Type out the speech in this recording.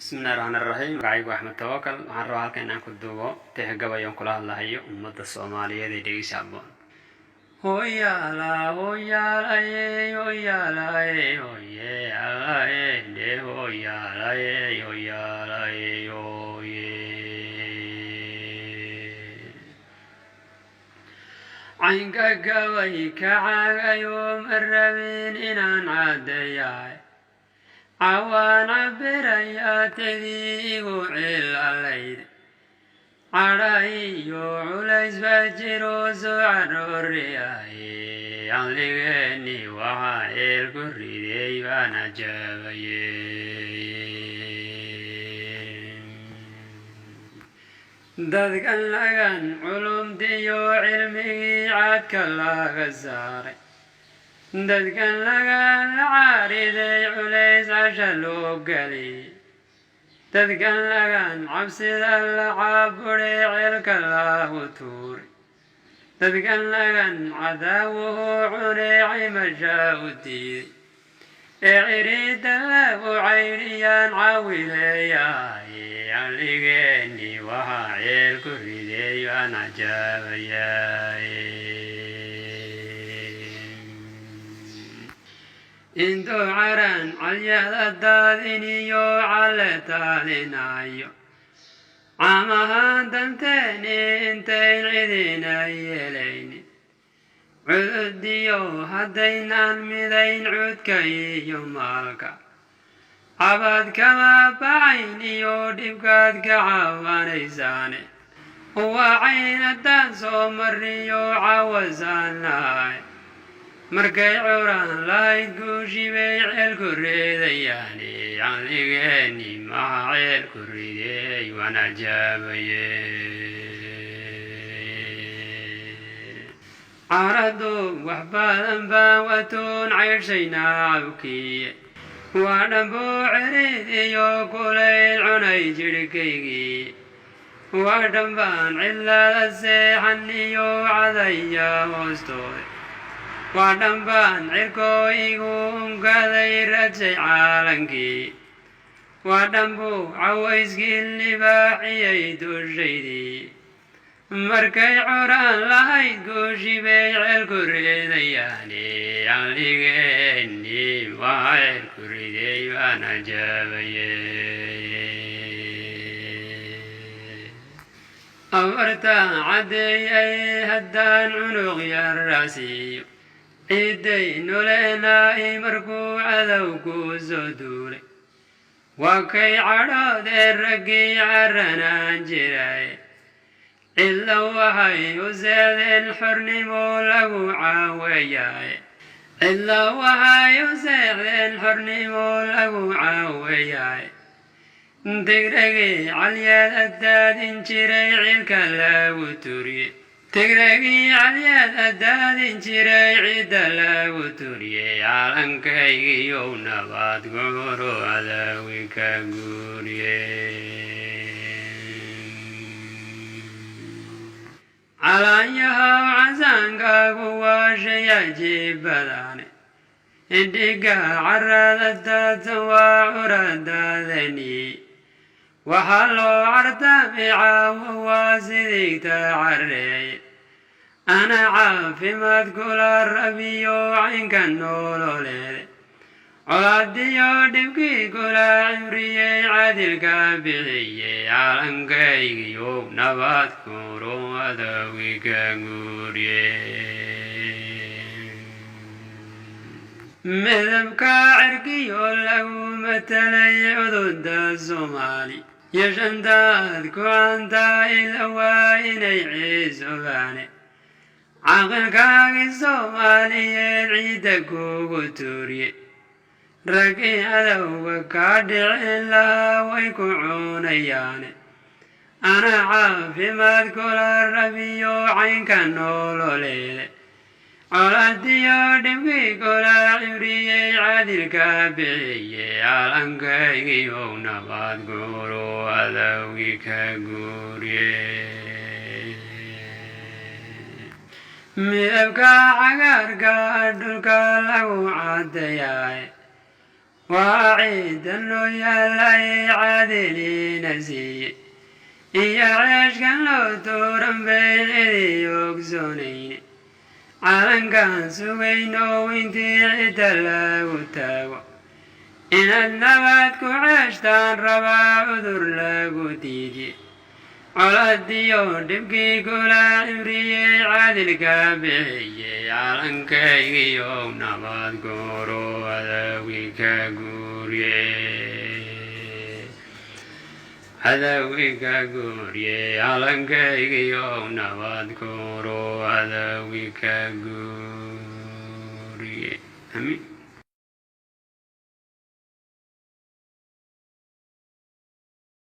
بسم الله الرحمن الرحيم magacaygu Axmed Tawakkal waxaan rabaa halkan inaan ku duubo tixgabayon kula hadlahayo ummadda Soomaaliyeed ee dhegeysa aboon hoyala hoyalaye hoyalaye hoyalaye de hoyalaye hoyalaye hoye aynka gabay kacagayo marabin inaan cadeeyay عوان عبريات ذيغو علاليد عرايو عليس فجروس عرورياي عاليغني وحايل كريدي وانا جاوي دادكن لغن علوم ديو علمي عادك الله غزاري dadkan laga caariday culays casha loo gali dadkan lagan cabsida la caabuday ceelka lahu tuuri dadkan lagan cadaawuhu cunay cimasha u diiday ee ciriida lagu cayriyaan caawileeyahay caligeeni waxaa ceel ku riday waan cajaabayay intu caran calyada daadiniyo calle taalinayo caamahaan danteeni intayn cidina yeelayni cududiyo haddaynaan midayn cudka iyo maalka cabaad kama bacayn iyo dhibkaad ka cawanaysaane waacayn haddaan soo mariyo cawasaan lahay markay curaan lahayd guushibay ceel ku reedayaani caligeeni maxaa ceel ku riday waan cajaabaye caradu wax badan baan watoon caydhshaynaa cabkiye waa dhambuu cirid iyo kulayl cunay jidhkaygii waa dhambaan cidlada seexan iyo cadaya hoostooda waa dhambaan cirkooyigu unkaday radshay caalankii waa dhambuu cawayskii libaaxiyay dushaydii markay curaan lahayd guushibay ceel ku reedayaani caligeeni waa ceel ku riday waan cajaabaye abartaan caddeeyay haddaan cunuq yarasiiyo ciiday noleenaa'i markuu cadowku soo duulay waa kay cadhoodeen raggii carranaan jiray cidla waxay u seexdeen xornimo lagu caaweeyaay cidla waxay u seexdeen xornimo lagu caaweeyaay tigragii calyada daadin jiray cilka lagu turiyey tigragii calyada daadin jiray cidda lagu turiyey calankaygiyow nabad goboro cadaawi ka guuriye calanyahow casaankaagu waa shay cajiibadaane indhiga carada daadsan waa curadaadani waxaa loo cartamay caawo waa sidigta carreey ana caafimaad kula rabiyo caynka nololeed colaadiyo dhibkii kula cimriyey cadilka bixiyey calankaygiyow nabad kuro cadaawi ka guuriye midabka cirkiyo lagu matalay cududa Soomaali yashantaad ku cantaa ila waa inay ciisogaane caqilkaagii Soomaaliyeed ciidda kugu tuuriye raggii cadowga kaa dhicin lahaa way ku cunayaane ana caafimaad kula rabiyo caynka nololeede colaadiyo dhibkii kula cimriyey cadilka bixiyey calankaygiyow nabad guro cadaawi ka guuriye midabka cagaarka dhulka lagu cadeeyay وعيد لو يالي عادلين سي يا عيش كان لو تورم بين إذي يوكسونين عالن كان سوينو وينتي عدلا وتاو إن النبات كعشتان ربا عذر لغو تيجي على الديون دبكي كلا عمري عادل كابعي عالن كاي يوم نبات كورو هذاوي كاقوري هذاوي كاقوري عالن كاي يوم نبات كورو هذاوي كاقوري آمين.